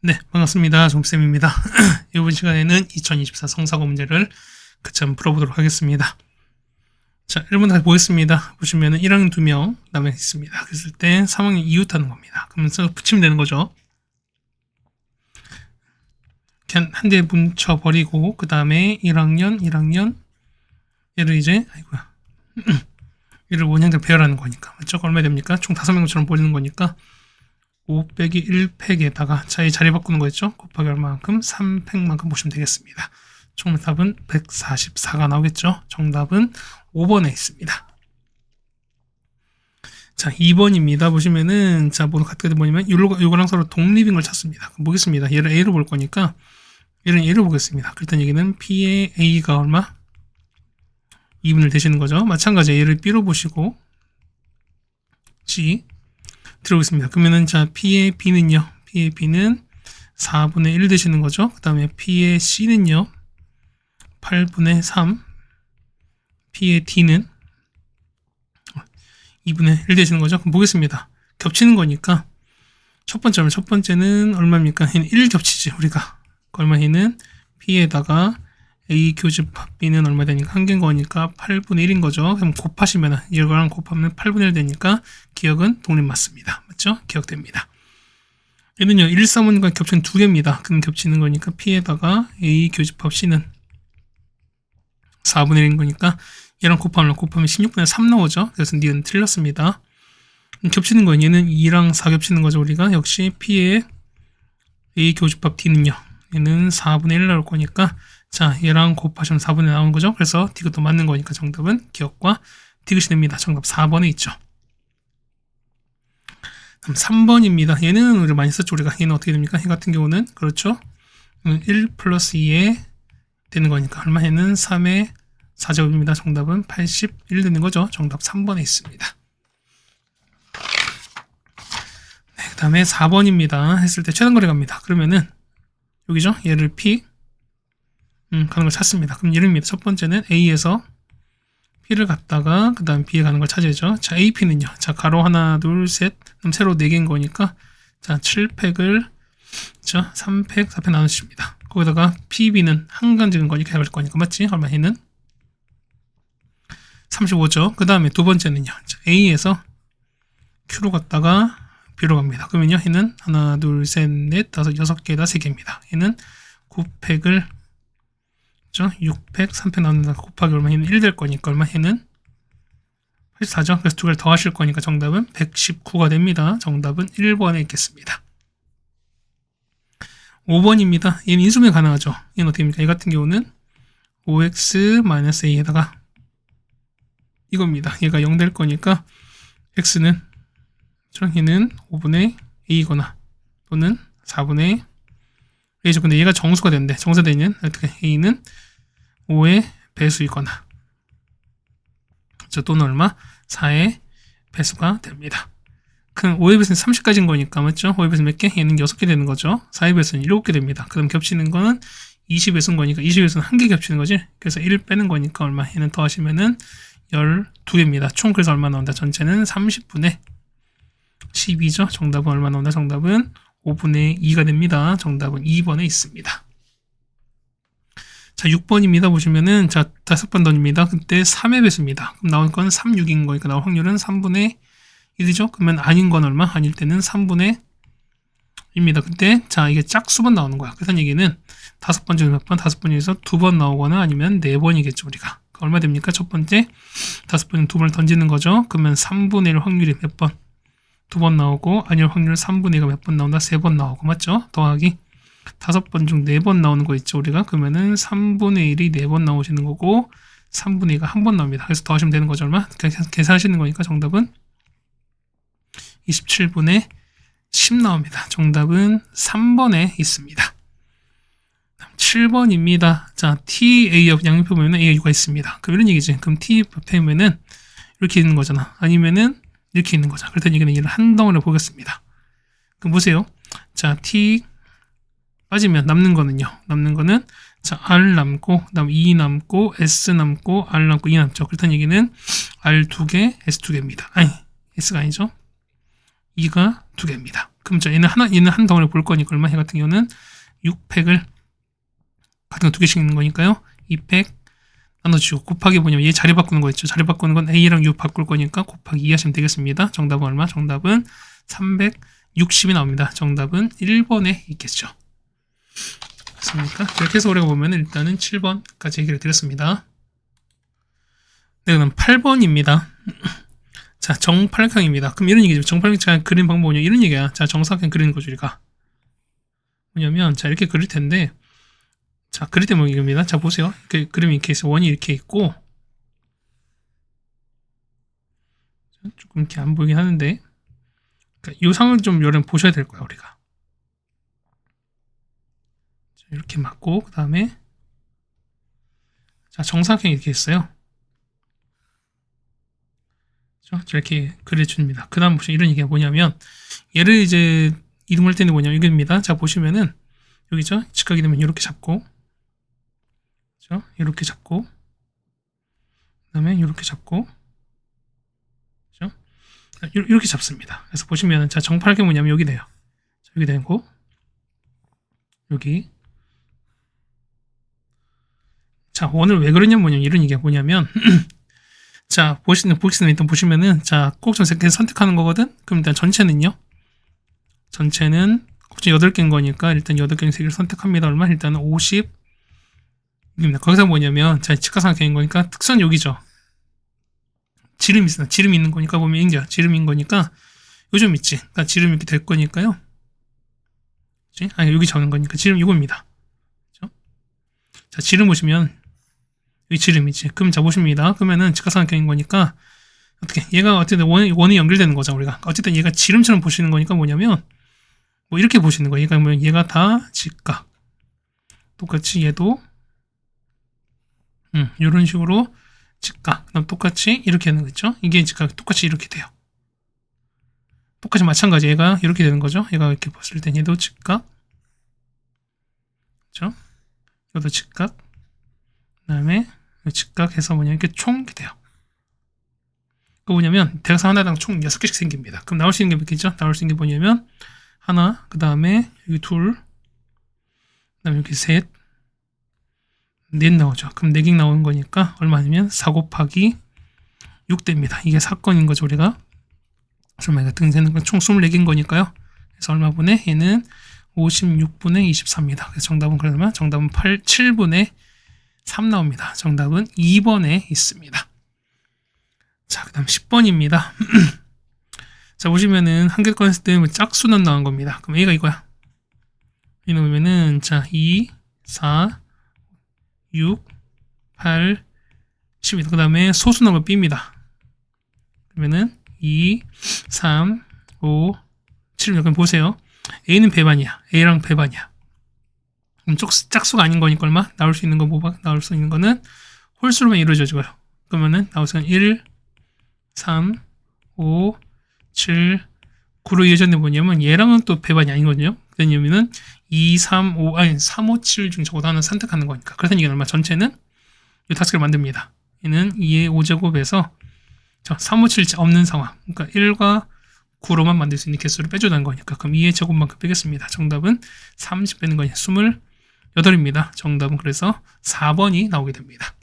네, 반갑습니다. 종쌤입니다. 이번 시간에는 2024 성사고 문제를 같이 한번 풀어보도록 하겠습니다. 자, 1번 다시 보겠습니다. 보시면은 1학년 2명 남아 있습니다. 그랬을 때 3학년 이웃하는 겁니다. 그러면서 붙이면 되는 거죠. 그냥 한 대 뭉쳐버리고, 그 다음에 1학년, 얘를 이제, 아이고야. 얘를 원형대로 배열하는 거니까. 맞죠? 얼마 됩니까? 총 5명처럼 보이는 거니까. 5 빼기 1 팩에다가 자리 바꾸는 거였죠? 곱하기 얼마만큼? 3팩만큼 보시면 되겠습니다. 총 답은 144가 나오겠죠? 정답은 5번에 있습니다. 자, 2번입니다. 보시면은, 자, 뭐가 같게 뭐냐면, 요거랑 서로 독립인 걸 찾습니다. 그럼 보겠습니다. 얘를 A로 볼 거니까, 얘는 A로 보겠습니다. 그랬던 얘기는 P의 A가 얼마? 2분을 대시는 거죠. 마찬가지로 얘를 B로 보시고, G, 들어오겠습니다. 그러면은, 자, P의 B는요, P의 B는 4분의 1 되시는 거죠. 그 다음에 P의 C는요, 8분의 3, P의 D는 2분의 1 되시는 거죠. 그럼 보겠습니다. 겹치는 거니까, 첫 번째는 얼마입니까? 얘는 1 겹치지, 우리가. 얼마 얘는 P에다가 A 교집합 B는 얼마 되니까 한 개인 거니까 8분의 1인 거죠. 그럼 곱하시면 이거랑 곱하면 8분의 1 되니까 기억은 독립 맞습니다. 맞죠? 기억됩니다. 얘는요 1, 3원과 겹치는 두 개입니다. 그럼 겹치는 거니까 P에다가 A 교집합 C는 4분의 1인 거니까 얘랑 곱하면 16분의 3 나오죠. 그래서 니은 틀렸습니다. 겹치는 건 얘는 2랑 4 겹치는 거죠. 우리가 역시 P의 A 교집합 D는요. 얘는 4분의 1 나올 거니까 자, 얘랑 곱하시면 4분의 나오는 거죠. 그래서 디귿도 맞는 거니까 정답은 기억과 디귿이 됩니다. 정답 4번에 있죠. 다음 3번입니다. 얘는 우리 많이 썼죠. 우리가 얘는 어떻게 됩니까? 얘 같은 경우는 그렇죠. 1 플러스 2에 되는 거니까 얼마 얘는 3의 4제곱입니다. 정답은 81 되는 거죠. 정답 3번에 있습니다. 네, 그 다음에 4번입니다. 했을 때 최단거리 갑니다. 그러면은 여기죠. 얘를 P 가는 걸 찾습니다. 그럼 예를입니다. 첫 번째는 A에서 P를 갖다가 그 다음 B에 가는 걸 찾아야죠. 자, AP는요. 자, 가로 하나, 둘, 셋. 그럼 세로 4개인 거니까 자, 7팩을 자, 3팩, 4팩 나누십니다. 거기다가 PB는 한 간지는 거니까 해볼 거니까 맞지? 얼마 얘는 35죠. 그 다음에 두 번째는요. 자, A에서 Q로 갔다가 B로 갑니다. 그러면요. 얘는 하나, 둘, 셋, 넷, 다섯, 6개에다 3개입니다. 얘는 9팩을 6팩, 3팩 나눈다 곱하기 얼마 얘는 1 될 거니까 얼마 얘는 84죠. 그래서 두 개를 더 하실 거니까 정답은 119가 됩니다. 정답은 1번에 있겠습니다. 5번입니다. 얘는 인수분해 가능하죠. 얘는 어떻게 됩니까? 얘 같은 경우는 5x-a에다가 이겁니다. 얘가 0 될 거니까 x는 얘는 5분의 a거나 또는 4분의 a죠. 근데 얘가 정수가 된대. 정수가 되면 어떻게 a는 5의 배수이거나 또는 얼마? 4의 배수가 됩니다. 그럼 5의 배수는 30까지인 거니까 맞죠? 5의 배수 몇 개? 얘는 6개 되는 거죠. 4의 배수는 7개 됩니다. 그럼 겹치는 거는 20배수인 거니까 20배수는 1개 겹치는 거지. 그래서 1 빼는 거니까 얼마? 얘는 더 하시면은 12개입니다. 총 그래서 얼마 나온다? 전체는 30분의 12죠. 정답은 얼마 나온다? 정답은 5분의 2가 됩니다. 정답은 2번에 있습니다. 자, 6번입니다. 보시면은, 자, 5번 던집니다. 그때 3의 배수입니다. 그럼 나올 건 3, 6인 거니까 나올 확률은 3분의 1이죠? 그러면 아닌 건 얼마? 아닐 때는 3분의 1입니다. 그때, 자, 이게 짝수번 나오는 거야. 그래서 얘기는 5번 중에 몇 번? 5번 중에서 2번 나오거나 아니면 4번이겠죠, 우리가. 얼마 됩니까? 첫 번째, 5번은 2번을 던지는 거죠. 그러면 3분의 1 확률이 몇 번? 2번 나오고, 아닐 확률 3분의 1가 몇 번 나온다? 3번 나오고, 맞죠? 더하기 5번 중 4번 나오는 거 있죠, 우리가? 그러면은 3분의 1이 4번 나오시는 거고, 3분의 2가 한 번 나옵니다. 그래서 더하시면 되는 거죠, 얼마? 계산하시는 거니까 정답은 27분의 10 나옵니다. 정답은 3번에 있습니다. 7번입니다. 자, TA 옆 양육표 보면 A가 U가 있습니다. 그럼 이런 얘기지. 그럼 T 옆에면은 이렇게 있는 거잖아. 아니면은 이렇게 있는 거죠. 그렇다는 얘기는 얘를 한 덩어리로 보겠습니다. 그럼 보세요. 자, T 빠지면 남는 거는요. 남는 거는 자, R 남고, 그다음 E 남고, S 남고, R 남고, E 남죠. 그렇다는 얘기는 R 2개, S 2개입니다. 아니, S가 아니죠. E가 2개입니다. 그럼 얘는 한 덩어리 볼 거니까 얼마? 얘 같은 경우는 6팩을 같은 거 두 개씩 있는 거니까요. 2팩 나눠주고 곱하기 뭐냐면 얘 자리 바꾸는 거 있죠. 자리 바꾸는 건 A랑 U 바꿀 거니까 곱하기 2 하시면 되겠습니다. 정답은 얼마? 정답은 360이 나옵니다. 정답은 1번에 있겠죠. 맞습니까? 이렇게 해서 우리가 보면 일단은 7번까지 얘기를 드렸습니다. 네, 그럼 8번입니다. 자, 정팔각형입니다. 그럼 이런 얘기죠. 정팔각형 그리는 방법은요. 이런 얘기야. 자, 정사각형 그리는 거죠, 우리가. 뭐냐면, 자, 이렇게 그릴 텐데, 자, 그릴 때 뭐 이겁니다. 자, 보세요. 이렇게 그림이 이렇게 있어. 원이 이렇게 있고, 조금 이렇게 안 보이긴 하는데, 그러니까 이 상을 좀 여러분 보셔야 될 거야, 우리가. 자, 이렇게 맞고, 그 다음에, 자, 정사각형이 이렇게 있어요. 이렇게 그려줍니다. 그 다음 보시면 이런 얘기가 뭐냐면 얘를 이제 이동할 때는 뭐냐면 이겁니다. 자 보시면은 여기죠. 직각이 되면 이렇게 잡고 그렇죠? 이렇게 잡고 그 다음에 이렇게 잡고 그렇죠? 이렇게 잡습니다. 그래서 보시면은 자 정팔각형 뭐냐면 여기 돼요. 자, 여기 되고 여기 자 원을 왜 그러냐 뭐냐면 이런 얘기가 뭐냐면 자, 보시면 일단 보시면은, 자, 꼭좀 선택하는 거거든? 그럼 일단 전체는요? 전체는 꼭좀 8개인 거니까, 일단 8개 중 3개를 선택합니다. 얼마? 일단은 50. 입니다. 거기서 뭐냐면, 자, 직각삼각형인 거니까, 특선 여기죠. 지름이 있어. 지름이 있는 거니까, 보면 인겨. 지름인 거니까, 요점 있지. 그러니까 지름이 이렇게 될 거니까요. 그치? 아니, 여기 적는 거니까, 지름 이겁니다. 그죠? 자, 지름 보시면, 이 지름이지. 그럼 자 보십니다. 그러면은 직각삼각형인 거니까 어떻게 얘가 어쨌든 원이 연결되는 거죠. 우리가 어쨌든 얘가 지름처럼 보시는 거니까 뭐냐면 뭐 이렇게 보시는 거예요. 얘가 다 직각. 똑같이 얘도 이런 식으로 직각. 그다음 똑같이 이렇게 하는 거죠. 이게 직각 똑같이 이렇게 돼요. 똑같이 마찬가지 얘가 이렇게 되는 거죠. 얘가 이렇게 봤을 땐 얘도 직각. 그렇죠? 이것도 직각. 그다음에 직각해서 뭐냐 이렇게 총 이렇게 돼요. 그 뭐냐면 대각선 하나당 총 6개씩 생깁니다. 그럼 나올 수 있는 게 몇 개죠? 나올 수 있는 게 뭐냐면 하나, 그 다음에 여기 둘, 그 다음에 여기 셋, 넷 나오죠. 그럼 4개 나오는 거니까 얼마냐면 4 곱하기 6 됩니다. 이게 사건인 거죠, 우리가. 그래서 같은 되는 건 총 24개인 거니까요. 그래서 얼마분의 얘는 56분의 24입니다. 그래서 정답은 그러면 정답은 7분의 3 나옵니다. 정답은 2번에 있습니다. 자, 그 다음 10번입니다. 자, 보시면은 한 개 꺼냈을 때 짝수는 나온 겁니다. 그럼 A가 이거야. 이 넣으면은, 자, 2, 4, 6, 8, 10이다. 그 다음에 소수 나오면 B입니다. 그러면은 2, 3, 5, 7입니다. 그럼 보세요. A는 배반이야. A랑 배반이야. 그럼 짝수가 아닌 거니까 얼마? 나올 수 있는 거 뭐가? 나올 수 있는 거는 홀수로만 이루어져줘요. 그러면은 나오서는 1, 3, 5, 7, 9로 이어졌는데 뭐냐면 얘랑은 또 배반이 아니거든요. 왜냐면은 2, 3, 5, 아니 3, 5, 7 중 적어도 하나 선택하는 거니까. 그래서 이게 얼마? 전체는 이 5개를 만듭니다. 얘는 2의 5제곱에서 3, 5, 7 없는 상황. 그러니까 1과 9로만 만들 수 있는 개수를 빼줘는 거니까. 그럼 2의 제곱만큼 빼겠습니다. 정답은 30 빼는 거니 28입니다. 정답은 그래서 4번이 나오게 됩니다.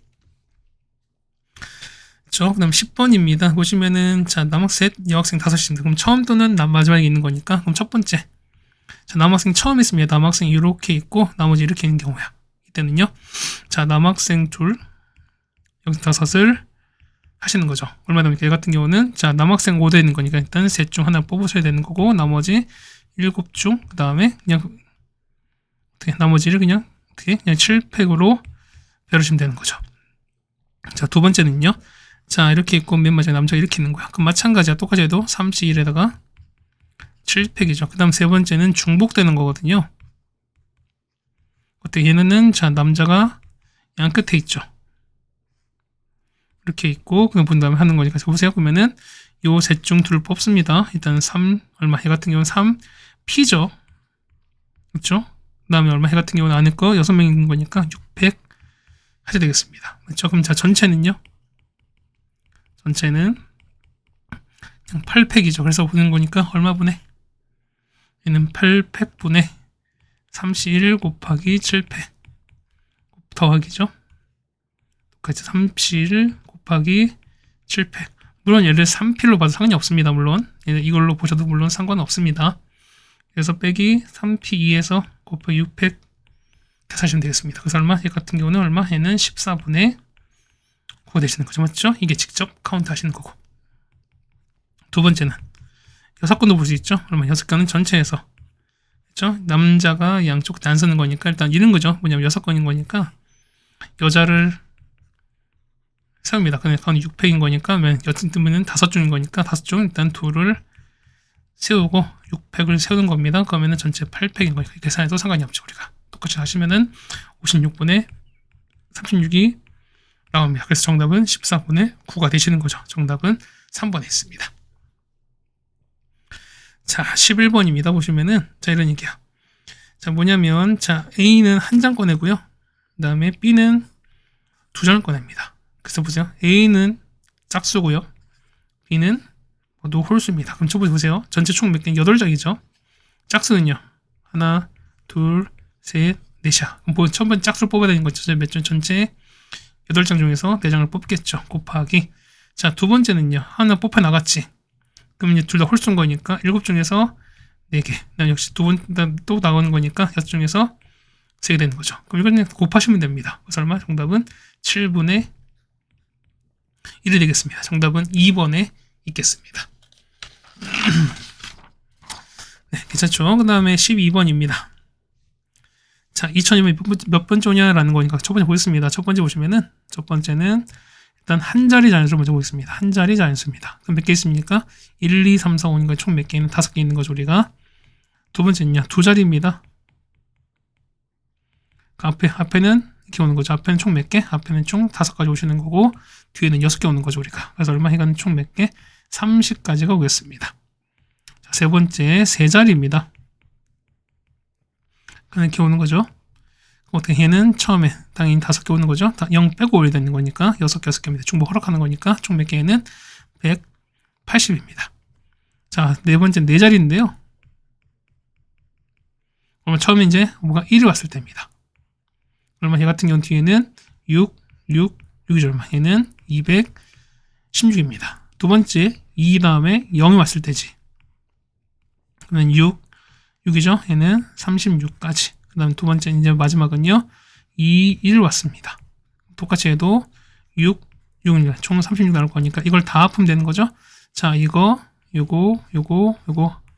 그렇죠? 그 다음 10번입니다. 보시면은 자 남학생 여학생 5입니다. 그럼 처음 또는 마지막에 있는 거니까 그럼 첫 번째 자 남학생 처음 있습니다. 남학생이 이렇게 있고 나머지 이렇게 있는 경우야. 이때는요. 자 남학생 둘 여기서 5을 하시는 거죠. 얼마 됩니까? 얘 같은 경우는 자 남학생 5대 있는 거니까 일단 셋 중 하나 뽑으셔야 되는 거고 나머지 7 중 그 다음에 그냥 어떻게 나머지를 그냥 7팩으로 배우시면 되는 거죠. 자 두 번째는요. 자 이렇게 있고 맨 마지막에 남자가 이렇게 있는 거야. 그럼 마찬가지야. 똑같이 해도 31에다가 7팩이죠. 그 다음 세 번째는 중복되는 거거든요. 어때? 얘는 자 남자가 양 끝에 있죠. 이렇게 있고 그냥 본 다음에 하는 거니까 보세요. 그러면은 요 셋 중 둘을 뽑습니다. 일단은 3 얼마 해 같은 경우는 3P죠. 그렇죠? 그 다음에 얼마 해 같은 경우는 안에 거 6명 있는 거니까 600 하셔야 되겠습니다. 그렇죠? 그럼 자 전체는요. 전체는 그냥 8팩이죠. 그래서 보는 거니까 얼마 분의 얘는 8팩분의 31 곱하기 7팩 더하기죠. 똑같이 31 곱하기 7팩. 물론 얘를 3필로 봐도 상관이 없습니다. 물론 이걸로 보셔도 물론 상관은 없습니다. 그래서 빼기 3p2에서 곱하기 6팩 계산하시면 되겠습니다. 그래서 얼마? 얘 같은 경우는 얼마? 얘는 14분의 9가 되시는 거죠. 맞죠? 이게 직접 카운트 하시는 거고. 두 번째는 6건도 볼 수 있죠. 그러면 6건은 전체에서, 그렇죠? 남자가 양쪽 다 안 쓰는 거니까 일단 이런 거죠. 뭐냐면 6건인 거니까 여자를 세웁니다. 그러니까 6팩인 거니까 여튼은 5종인 거니까 5종 일단 2를 세우고 6팩을 세우는 겁니다. 그러면은 전체 8팩인 거니까 계산해도 상관이 없죠. 우리가 똑같이 하시면은 56분의 36이 나옵니다. 그래서 정답은 14분의 9가 되시는 거죠. 정답은 3번에 있습니다. 자, 11번입니다. 보시면은 자, 이런 얘기야. 자, 뭐냐면 자, A는 한 장 꺼내고요. 그 다음에 B는 2장을 꺼냅니다. 그래서 보세요. A는 짝수고요. B는 모두 홀수입니다. 그럼 저번에 보세요. 전체 총 몇 개? 8장이죠. 짝수는요. 하나, 둘, 셋, 넷이야. 그럼 첫 번째 짝수를 뽑아야 되는 거죠. 몇 장? 전체 8장 중에서 4장을 뽑겠죠. 곱하기. 자, 두 번째는요. 하나 뽑혀 나갔지. 그럼 이제 둘 다 홀수인 거니까 7 중에서 4개. 그다음 역시 또 나가는 거니까 6 중에서 3개 되는 거죠. 그럼 이거는 곱하시면 됩니다. 그래서 얼마? 정답은 7분의 1이 되겠습니다. 정답은 2번에 있겠습니다. 네, 괜찮죠? 그 다음에 12번입니다. 자, 2000이면 몇 번째 오냐라는 거니까 첫 번째 보겠습니다. 첫 번째 보시면은, 첫 번째는 일단 한 자리 자연수를 먼저 보겠습니다. 한 자리 자연수입니다. 그럼 몇 개 있습니까? 1, 2, 3, 4, 5니까 총 몇 개 있는 5개 있는 거죠, 우리가. 두 번째는요, 두 자리입니다. 그 앞에는 이렇게 오는 거죠. 앞에는 총 몇 개? 앞에는 총 5가지 오시는 거고, 뒤에는 6개 오는 거죠, 우리가. 그래서 얼마? 이건 총 몇 개? 30까지가 오겠습니다. 자, 세 번째, 세 자리입니다. 그냥 이렇게 오는 거죠. 어떻게 얘는 처음에 당연히 5개 오는 거죠. 0 빼고 올려야 되는 거니까 6개, 6개입니다. 중복 허락하는 거니까 총 몇 개는 180입니다. 자, 네 번째 네 자리인데요. 그러면 처음에 이제 뭐가 1이 왔을 때입니다. 그러면 얘 같은 경우 뒤에는 6, 6이죠. 얼마? 얘는 216입니다. 두 번째 2 다음에 0이 왔을 때지. 그러면 6이죠. 얘는 36까지. 그 다음 두 번째 이제 마지막은요. 2, 1 왔습니다. 똑같이 해도 6, 6입니다. 총 36 나올 거니까 이걸 다 합하면 되는 거죠. 자, 요거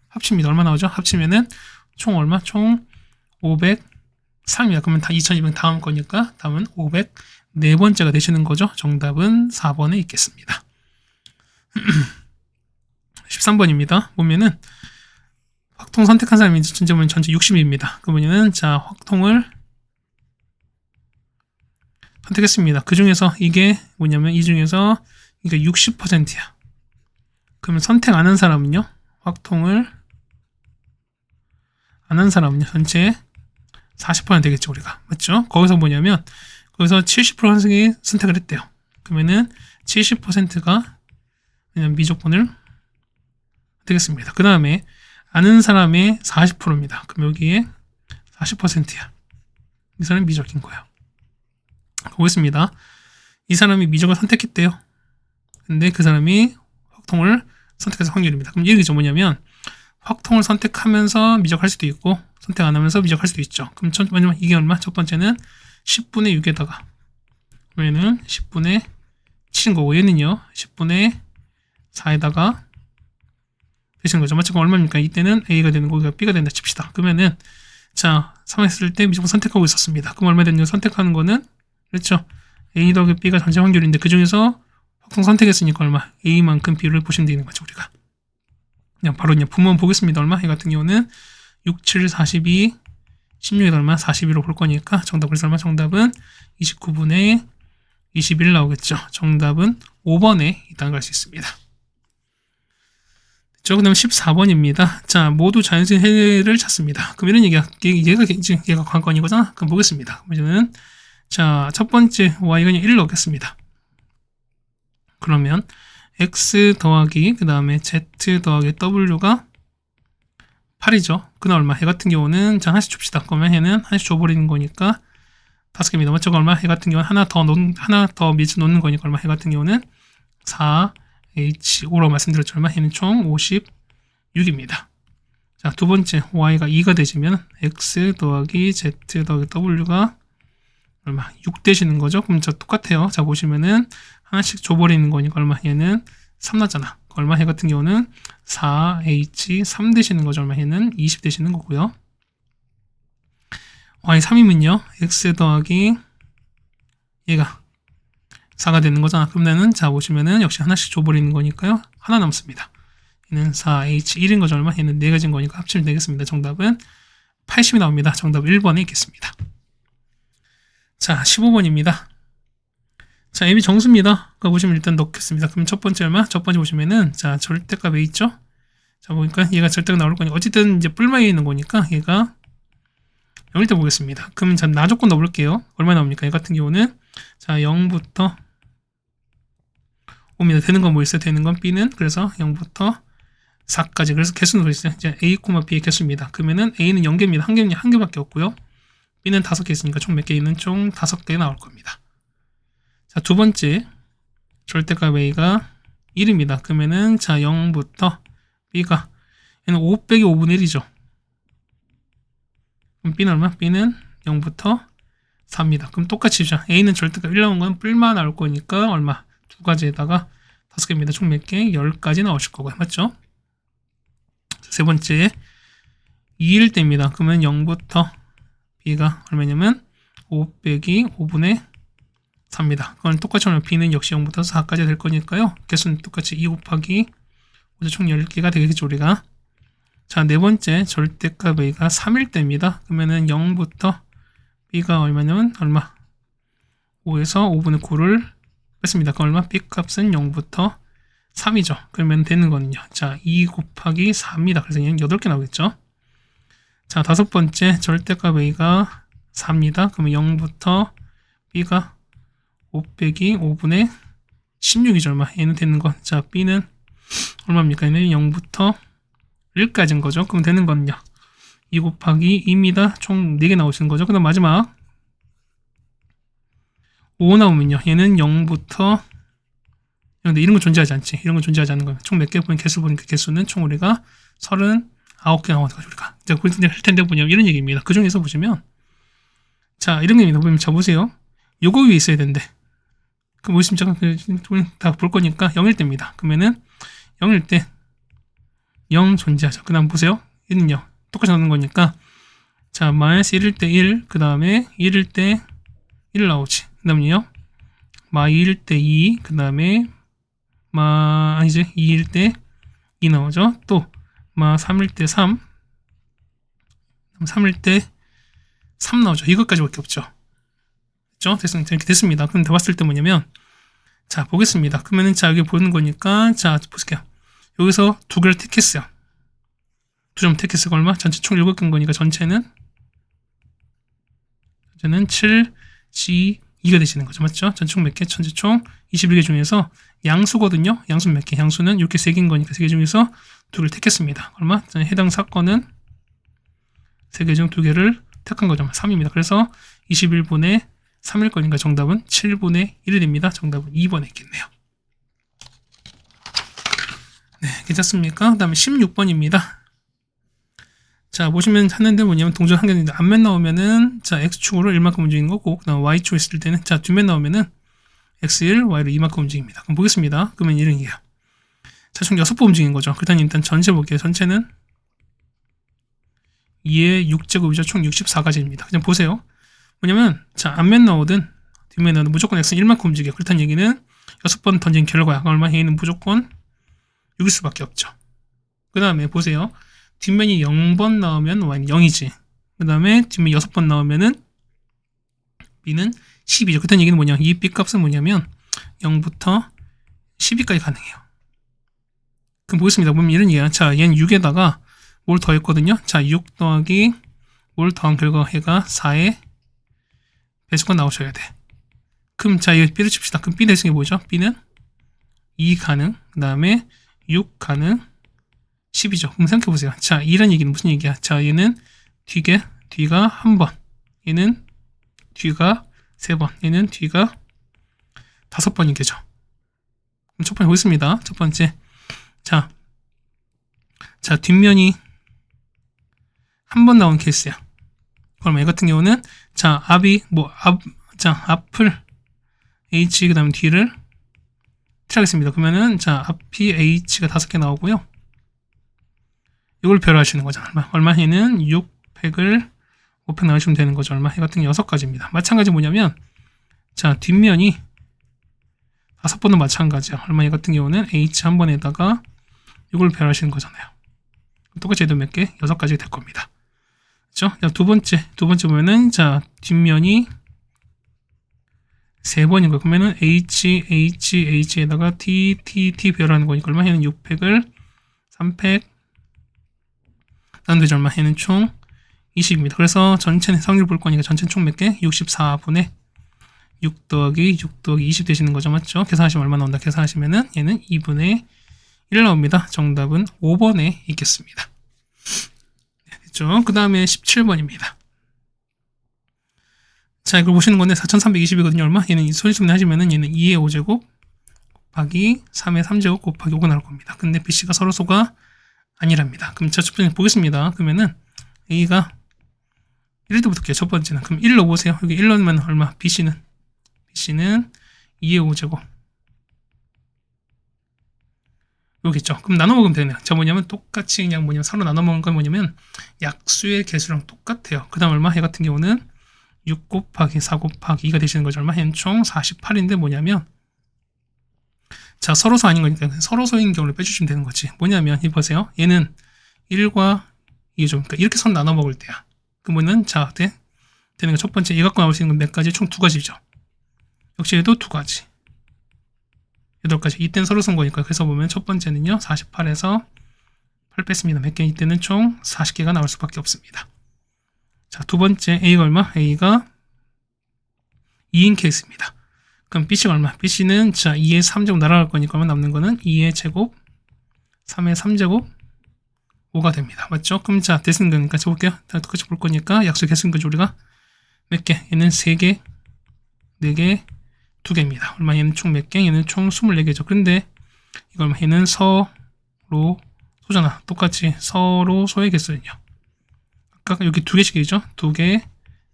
합칩니다. 얼마 나오죠? 합치면은 총 얼마? 총 503입니다. 그러면 다 2200 다음 거니까 다음은 504번째가 되시는 거죠. 정답은 4번에 있겠습니다. 13번입니다. 보면은 확통 선택한 사람이 전체 보면 전체 60입니다. 그러면은 자, 확통을 선택했습니다. 그 중에서 이게 뭐냐면 이 중에서 이게 60%야. 그러면 선택 안 한 사람은요? 확통을 안 한 사람은요? 전체 40% 되겠죠, 우리가. 맞죠? 거기서 뭐냐면 거기서 70%가 선택을 했대요. 그러면은 70%가 그냥 미적분을 되겠습니다. 그 다음에 아는 사람의 40%입니다. 그럼 여기에 40%야. 이 사람이 미적인 거예요. 보겠습니다. 이 사람이 미적을 선택했대요. 근데 그 사람이 확통을 선택해서 확률입니다. 그럼 얘기죠. 뭐냐면 확통을 선택하면서 미적할 수도 있고 선택 안 하면서 미적할 수도 있죠. 그럼 이게 얼마? 첫 번째는 10분의 6에다가 얘는 10분의 7인 거고 얘는요 10분의 4에다가 되시는 거죠. 맞죠? 얼마입니까? 이때는 A가 되는 거고 B가 된다 칩시다. 그러면은 자 3 했을 때 미적분 선택하고 있었습니다. 그럼 얼마 됐냐? 선택하는 거는 그렇죠. A 더하기 B가 전체 확률인데 그 중에서 확통 선택했으니까 얼마? A만큼 B를 보시면 되는 거죠. 우리가 그냥 바로 그냥 분모만 보겠습니다. 얼마? 얘 같은 경우는 6, 7, 42, 16에 얼마? 41로 볼 거니까 정답을 얼마? 정답은 29분의 21 나오겠죠. 정답은 5번에 있다는 걸 알 수 있습니다. 그 다음 14번입니다. 자, 모두 자연수인 해를 찾습니다. 그럼 이런 얘가 관건이거잖아. 그럼 보겠습니다. 그러면은 자, 첫 번째 y가 1을 넣겠습니다. 그러면 x 더하기 그 다음에 z 더하기 w가 8이죠. 그는 얼마? 해 같은 경우는 자 하나씩 줍시다. 그러면 해는 하나씩 줘버리는 거니까 5개입니다. 맞죠? 얼마? 해 같은 경우는 하나 더 밑에 놓는 거니까 얼마? 해 같은 경우는 4H5라고 말씀드렸죠. 얼마? 해는 총 56입니다. 자, 두 번째 Y가 2가 되시면 X 더하기 Z 더하기 W가 얼마? 6 되시는 거죠. 그럼 저 똑같아요. 자, 보시면은 하나씩 줘버리는 거니까 얼마? 얘는 3 나잖아. 얼마? 해 같은 경우는 4H3 되시는 거죠. 얼마? 얘는 20 되시는 거고요. Y 3이면요. X 더하기 얘가 4가 되는 거잖아. 그러면은 자 보시면은 역시 하나씩 줘버리는 거니까요. 하나 남습니다. 얘는 4H1인 거죠. 얼마? 얘는 4가지인 거니까 합치면 되겠습니다. 정답은 80이 나옵니다. 정답 1번에 있겠습니다. 자, 15번입니다. 자, M이 정수입니다. 그거 보시면 일단 넣겠습니다. 그럼 첫 번째 얼마? 첫 번째 보시면은 자, 절대값 A 있죠? 자, 보니까 얘가 절대가 나올 거니까 어쨌든 이제 뿔마에 있는 거니까 얘가 0일 때 보겠습니다. 그럼 자, 나 조건 넣어볼게요. 얼마 나옵니까? 얘 같은 경우는 자, 0부터 5입니다. 되는 건 뭐 있어요? 되는 건 B는 그래서 0부터 4까지. 그래서 개수는 뭐 있어요? 이제 A, B의 개수입니다. 그러면은 A는 0개입니다. 한 개밖에 없고요. B는 5개 있으니까 총 몇 개 있는 총 5개 나올 겁니다. 자, 두 번째 절대값 A가 1입니다. 그러면은 자, 0부터 B가 얘는 5 빼기 5분의 1이죠. 그럼 B는 얼마? B는 0부터 4입니다. 그럼 똑같이 자, A는 절대값 1 나온 건 뿔만 나올 거니까 얼마? 두 가지에다가 5개입니다. 총 몇 개? 10가지 나오실 거고요. 맞죠? 세 번째 2일 때입니다. 그러면 0부터 B가 얼마냐면 5 빼기 5분의 4입니다. 그건 똑같이 하면 B는 역시 0부터 4까지 될 거니까요. 개수는 똑같이 2 곱하기 5죠. 총 10개가 되겠죠, 우리가. 자, 네 번째 절대값 A가 3일 때입니다. 그러면은 0부터 B가 얼마냐면 얼마? 5에서 5분의 9를 뺐습니다. 그 얼마? B 값은 0부터 3이죠. 그러면 되는 거는요. 자, 2 곱하기 4입니다. 그래서 얘는 8개 나오겠죠. 자, 다섯 번째 절대값 A가 4입니다. 그러면 0부터 B가 5 빼기 5분의 16이죠. 얼마? 얘는 되는 건. 자, B는 얼마입니까? 얘는 0부터 1까지인 거죠. 그럼 되는 거는요. 2 곱하기 2입니다. 총 4개 나오시는 거죠. 그 다음 마지막 5 나오면요. 얘는 0부터 근데 이런 건 존재하지 않지. 이런 건 존재하지 않는 거예요. 총 몇 개 보면 개수 보니까 개수는 총 우리가 39개 나와가지고 우리가 이제 그걸 할 텐데 뭐냐면 이런 얘기입니다. 그 중에서 보시면 자 이런 얘기입니다. 보면 자 보세요. 요거 위에 있어야 되는데 그럼 뭐 있으면 잠깐 다 볼 거니까 0일 때입니다. 그러면은 0일 때 0 존재하죠. 그 다음 보세요. 얘는요. 똑같이 넣는 거니까 자 마이너스 1일 때 1, 그 다음에 1일 때 1 나오지. 그 다음에요. 마 2일 때 2, 그 다음에 아니지 2일 때 2 나오죠. 또 마 3일 때 3, 3일 때 3 나오죠. 이것까지밖에 없죠. 그렇죠? 이렇게 됐습니다. 그럼 봤을 때 뭐냐면 자 보겠습니다. 그러면은 자 여기 보는 거니까 자 보실게요. 여기서 두 개를 택했어요. 두 점 택했어요. 얼마? 전체 총 7개인 거니까 전체는 7G2가 되시는 거죠. 맞죠? 전체 총 몇 개? 전체 총 21개 중에서 양수거든요. 양수는 몇 개? 양수는 이렇게 3개인 거니까 3개 중에서 2개를 택했습니다. 얼마? 해당 사건은 3개 중 2개를 택한 거죠. 3입니다. 그래서 21분의 3일 거니까 정답은 7분의 1이 됩니다. 정답은 2번에 있겠네요. 네, 괜찮습니까? 그 다음에 16번입니다. 자, 보시면 하는데 뭐냐면 동전 한 개인데 앞면 나오면은 자, X축으로 1만큼 움직이는 거고, 그 다음 Y축 있을 때는 자, 뒷면 나오면은 X1, Y로 2만큼 움직입니다. 그럼 보겠습니다. 그러면 이런 얘기예요. 자, 총 6번 움직이는 거죠. 그렇다면 일단 전체 볼게요. 전체는 2의 6제곱이죠. 총 64가지입니다. 그냥 보세요. 뭐냐면, 자, 앞면 나오든 뒷면 나오든 무조건 X는 1만큼 움직여요. 그렇다는 얘기는 6번 던진 결과야. 얼마? 얘는 무조건 6일 수밖에 없죠. 그 다음에 보세요. 뒷면이 0번 나오면 Y는 0이지. 그 다음에 뒷면 6번 나오면은 B는 10이죠. 그렇다는 얘기는 뭐냐? 이 B 값은 뭐냐면 0부터 12까지 가능해요. 그럼 보겠습니다. 보면 이런 얘기야. 자, 얘는 6에다가 뭘 더했거든요. 자, 6 더하기 뭘 더한 결과 해가 4의 배수가 나오셔야 돼. 그럼 자, 이거 B를 칩시다. 그럼 B 대승이 뭐죠? B는 2 가능, 그 다음에 6 가능, 10이죠. 그럼 생각해보세요. 자, 2란 얘기는 무슨 얘기야? 자, 얘는 뒤가 한 번, 얘는 뒤가 3번, 얘는 뒤가 5번이겠죠. 그럼 첫 번째 보겠습니다. 첫 번째. 자, 뒷면이 한 번 나온 케이스야. 그럼 얘 같은 경우는, 자, 앞을 H, 그 다음에 뒤를 칠하겠습니다. 그러면은, 자, 앞이 H가 5개 나오고요. 이걸 별하시는 거죠. 얼마? 얘는 600을 500 나오시면 되는 거죠. 얼마? 얘 같은 경우 6가지입니다. 마찬가지 뭐냐면, 자, 뒷면이 5번도 마찬가지야. 얼마? 얘 같은 경우는 H 한 번에다가 이걸 별하시는 거잖아요. 똑같이 해도 몇 개? 6가지 될 겁니다. 그렇죠? 두 번째 보면은, 자, 뒷면이 3번인 거예요. 그러면은 H에다가 T 배열하는 거니까 얼마? 얘는 600을 300 나누면 얼마? 얘는 총 20입니다. 그래서 전체 확률 볼 거니까 전체 총 몇 개? 64분의 6 더하기 20 되시는 거죠. 맞죠? 계산하시면 얼마 나온다? 계산하시면은 얘는 2분의 1 나옵니다. 정답은 5번에 있겠습니다. 됐죠? 그 다음에 17번입니다. 자, 이걸 보시는 건데 4320이거든요. 얼마? 얘는 소리수분해 하시면은 얘는 2의 5제곱 곱하기 3의 3제곱 곱하기 5가 나올 겁니다. 근데 BC가 서로소가 아니랍니다. 그럼 첫 번째 보겠습니다. 그러면은 A가 1도 붙을게요. 첫 번째는. 그럼 1 넣어보세요. 여기 1 넣으면 얼마? BC는 2의 5제곱 여기있죠. 그럼 나눠 먹으면 되네요. 자, 뭐냐면 똑같이 그냥 뭐냐면 서로 나눠 먹은 건 뭐냐면 약수의 개수랑 똑같아요. 그 다음 얼마? 얘 같은 경우는 6 곱하기 4 곱하기 2가 되시는 거죠. 얼마? 얘는 총 48인데 뭐냐면, 자, 서로소 아닌 거니까 서로소인 경우를 빼주시면 되는 거지. 뭐냐면 이 보세요. 얘는 1과 2죠. 그러니까 이렇게 선 나눠 먹을 때야. 그러면은 자, 되는 거 첫 번째 얘 갖고 나올 수 있는 건 몇 가지? 총 2가지죠. 역시 얘도 2가지. 8가지. 이때는 서로소인 거니까. 그래서 보면 첫 번째는요. 48에서 8 뺐습니다. 몇 개? 이때는 총 40개가 나올 수밖에 없습니다. 자, 두 번째 A가 얼마? A가 2인 케이스입니다. 그럼 BC가 얼마? BC는 자 2의 3제곱 날아갈 거니까 남는 거는 2의 제곱 3의 3제곱 5가 됩니다. 맞죠? 그럼 자 대승 거니까 쳐볼게요. 똑같이 볼 거니까 약수 개수인 거죠. 우리가 몇 개? 얘는 3개 4개 2개입니다. 얼마? 얘는 총 몇 개? 얘는 총 24개죠. 근데 이거 얼마? 얘는 서로 소잖아. 똑같이 서로 소의 개수는요. 아까 여기 2개씩이죠. 2개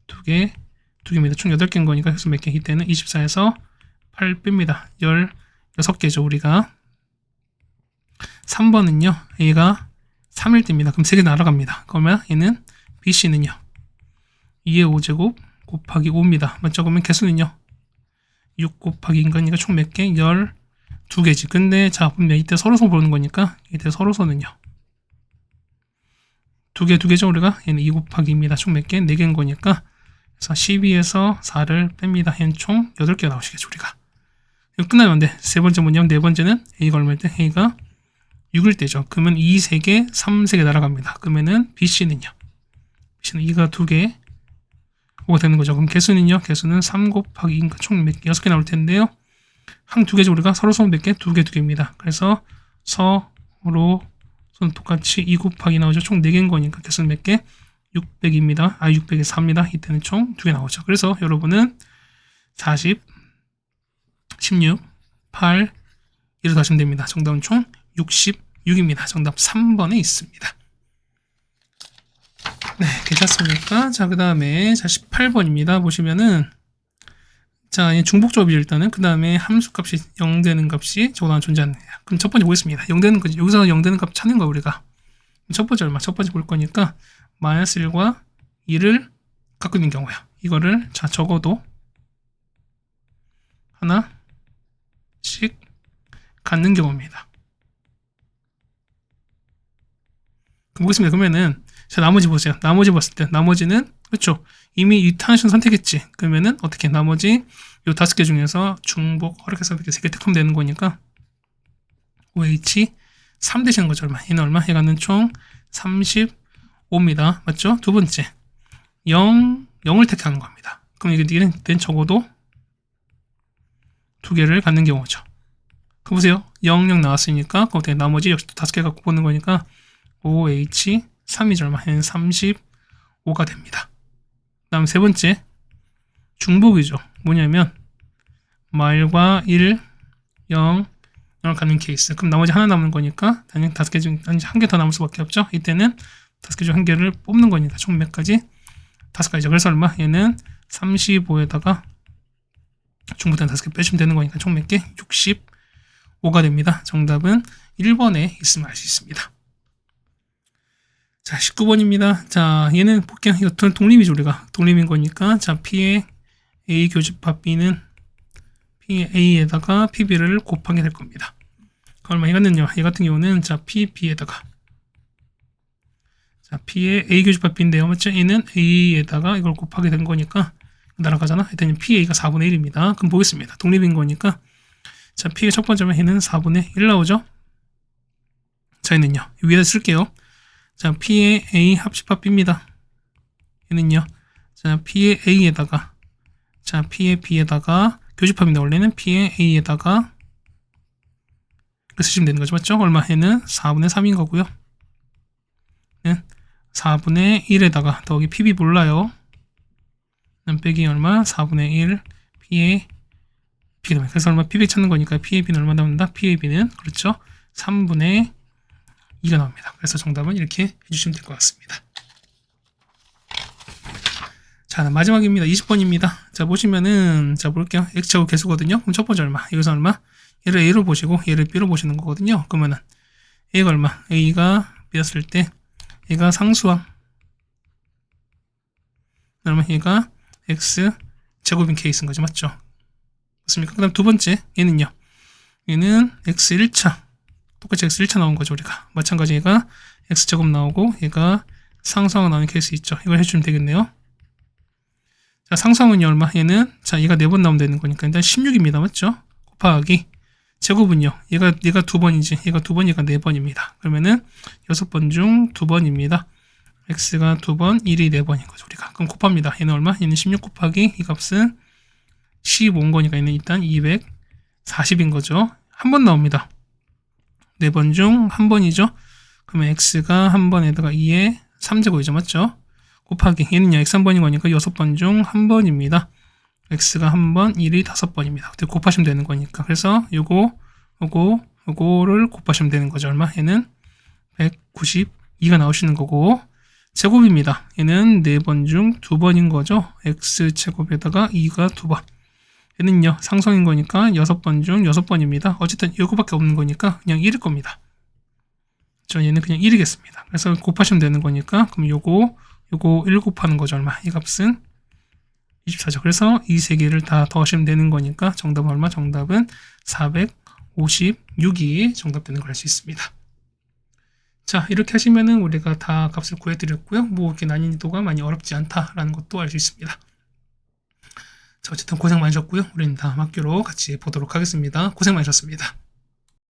2개입니다. 총 8개인 거니까 그래서 몇 개? 이때는 24에서 8 뺍니다. 16개죠. 우리가 3번은요. A가 3일 때입니다. 그럼 3개 날아갑니다. 그러면 얘는 BC는요. 2의 5제곱 곱하기 5입니다. 맞죠? 그러면 개수는요. 6 곱하기 인거니까 총 몇 개? 12개지. 근데 자 보면 이때 서로소 보는 거니까 이때 서로소는요. 2개죠. 우리가 얘는 2 곱하기 2입니다. 총 몇 개? 4개인 거니까 그래서 12에서 4를 뺍니다. 얘는 총 8개가 나오시겠죠. 우리가 이거 끝나면 안 돼. 세 번째 뭐냐면 네 번째는 A가 얼마일 때? A가 6일 때죠. 그러면 2, 3개, 3, 3개 날아갑니다. 그러면은 BC는요. BC는 2가 2개 5가 되는 거죠. 그럼 개수는요. 개수는 3 곱하기 2니까 총 몇 개? 6개 나올 텐데요. 항 2개죠. 우리가 서로 손 몇 개? 2개입니다. 그래서 서로 손 똑같이 2 곱하기 나오죠. 총 4개인 거니까 개수는 몇 개? 600입니다. 600에 4입니다. 이때는 총 2개 나오죠. 그래서 여러분은 40, 16, 8 이렇게 하시면 됩니다. 정답은 총 66입니다. 정답 3번에 있습니다. 네, 괜찮습니까? 자, 그 다음에 18번입니다. 보시면은 자, 중복조합이죠. 일단은 그 다음에 함수값이 0 되는 값이 저거랑 존재하느냐. 그럼 첫 번째 보겠습니다. 0 되는 거지. 여기서 0 되는 값 찾는 거야 우리가. 첫 번째 얼마? 첫 번째 볼 거니까 마이너스 1과 2를 갖고 있는 경우야. 이거를 자 적어도 하나씩 갖는 경우입니다. 보겠습니다. 그러면은 자 나머지 보세요. 나머지 봤을 때 나머지는 그렇죠. 이미 이 탄션 선택했지. 그러면은 어떻게 나머지 요 5개 중에서 중복 허락해서 이렇게 3개 택하면 되는 거니까 OH 3 되시는 거죠. 얼마? 얘는 얼마? 얘가는 총 35입니다. 맞죠? 두 번째 0을 택하는 겁니다. 그럼 이게 적어도 2개를 갖는 경우죠. 그 보세요. 0, 0 나왔으니까 거기에 나머지 역시 또 5개 갖고 보는 거니까 OH3이죠. 얼마? 얘는 35가 됩니다. 그 다음 세 번째 중복이죠. 뭐냐면 말과 1, 0, 0을 갖는 케이스. 그럼 나머지 하나 남은 거니까 단연 5개 중 한 개 더 남을 수밖에 없죠. 이때는 5개 중 한 개를 뽑는 거니까 총 몇 가지? 5가지죠. 그래서 얼마? 얘는 35에다가 중복된 5개 빼주면 되는 거니까 총 몇 개? 65가 됩니다. 정답은 1번에 있으면 알 수 있습니다. 자, 19번입니다. 자, 얘는 볼게요. 이거 독립이죠, 우리가. 독립인 거니까. 자, P의 A 교집합 B는 P의 A에다가 PB를 곱하게 될 겁니다. 얼마? 이거는요, 얘 같은 경우는, 자, PB에다가. 자, P의 A 교집합 B인데요. 맞죠? 얘는 A에다가 이걸 곱하게 된 거니까, 날아가잖아. 일단 PA가 4분의 1입니다. 그럼 보겠습니다. 독립인 거니까. 자, P가 첫 번째면 얘는 4분의 1 나오죠? 자, 얘는요, 위에다 쓸게요. 자, P의 A 합집합 B입니다. 얘는요, 자, P의 A에다가, 자, P의 B에다가, 교집합입니다. 원래는 P의 A에다가, 이렇게 쓰시면 되는 거죠. 맞죠? 얼마? 얘는 4분의 3인 거고요. 얘는 4분의 1에다가, 더하기 PB 몰라요. 빼기 얼마? 4분의 1, P의 B가 됩니다. 그래서 얼마? PB 찾는 거니까 P의 B는 얼마 나옵니다? P의 B는, 그렇죠? 3분의 2가 나옵니다. 그래서 정답은 이렇게 해주시면 될 것 같습니다. 자, 마지막입니다. 20번입니다. 자, 보시면은, 자, 볼게요. X제곱 개수거든요. 그럼 첫 번째 얼마? 이것은 얼마? 얘를 A로 보시고, 얘를 B로 보시는 거거든요. 그러면은, A가 얼마? A가 B였을 때, 얘가 상수항. 그러면 얘가 X제곱인 케이스인 거죠. 맞죠? 맞습니까? 그 다음 두 번째, 얘는요. 얘는 X 1차. 똑같이 X 1차 나온 거죠, 우리가. 마찬가지 얘가 X제곱 나오고, 얘가 상수항 나오는 케이스 있죠. 이걸 해주면 되겠네요. 자, 상수항은요, 얼마? 얘는, 자, 얘가 4번 나오면 되는 거니까, 일단 16입니다. 맞죠? 곱하기. 제곱은요, 얘가 2번이지. 얘가 2번, 얘가 4번입니다. 그러면은, 6번 중 2번입니다. X가 2번, 1이 4번인 거죠, 우리가. 그럼 곱합니다. 얘는 얼마? 얘는 16 곱하기, 이 값은 15인 거니까, 얘는 일단 240인 거죠. 한 번 나옵니다. 4번 중 한 번이죠. 그러면 X가 한 번에다가 2의 3제곱이죠. 맞죠? 곱하기 얘는요. X 한 번인 거니까 6번 중 한 번입니다. X가 한 번, 1이 5번입니다. 그때 곱하시면 되는 거니까. 그래서 요거를 곱하시면 되는 거죠. 얼마? 얘는 192가 나오시는 거고 제곱입니다. 얘는 4번 중 2번인 거죠. X제곱에다가 2가 2번. 얘는요, 상성인 거니까 6번 중 6번입니다. 어쨌든 이거밖에 없는 거니까 그냥 1일 겁니다. 저 얘는 그냥 1이겠습니다. 그래서 곱하시면 되는 거니까, 그럼 요거 1 곱하는 거죠. 얼마? 이 값은 24죠. 그래서 이 세 개를 다 더하시면 되는 거니까, 정답은 얼마? 정답은 456이 정답 되는 걸 알 수 있습니다. 자, 이렇게 하시면은 우리가 다 값을 구해드렸고요. 뭐 이렇게 난이도가 많이 어렵지 않다라는 것도 알 수 있습니다. 자, 어쨌든 고생 많으셨고요. 우리는 다음 학교로 같이 보도록 하겠습니다. 고생 많으셨습니다.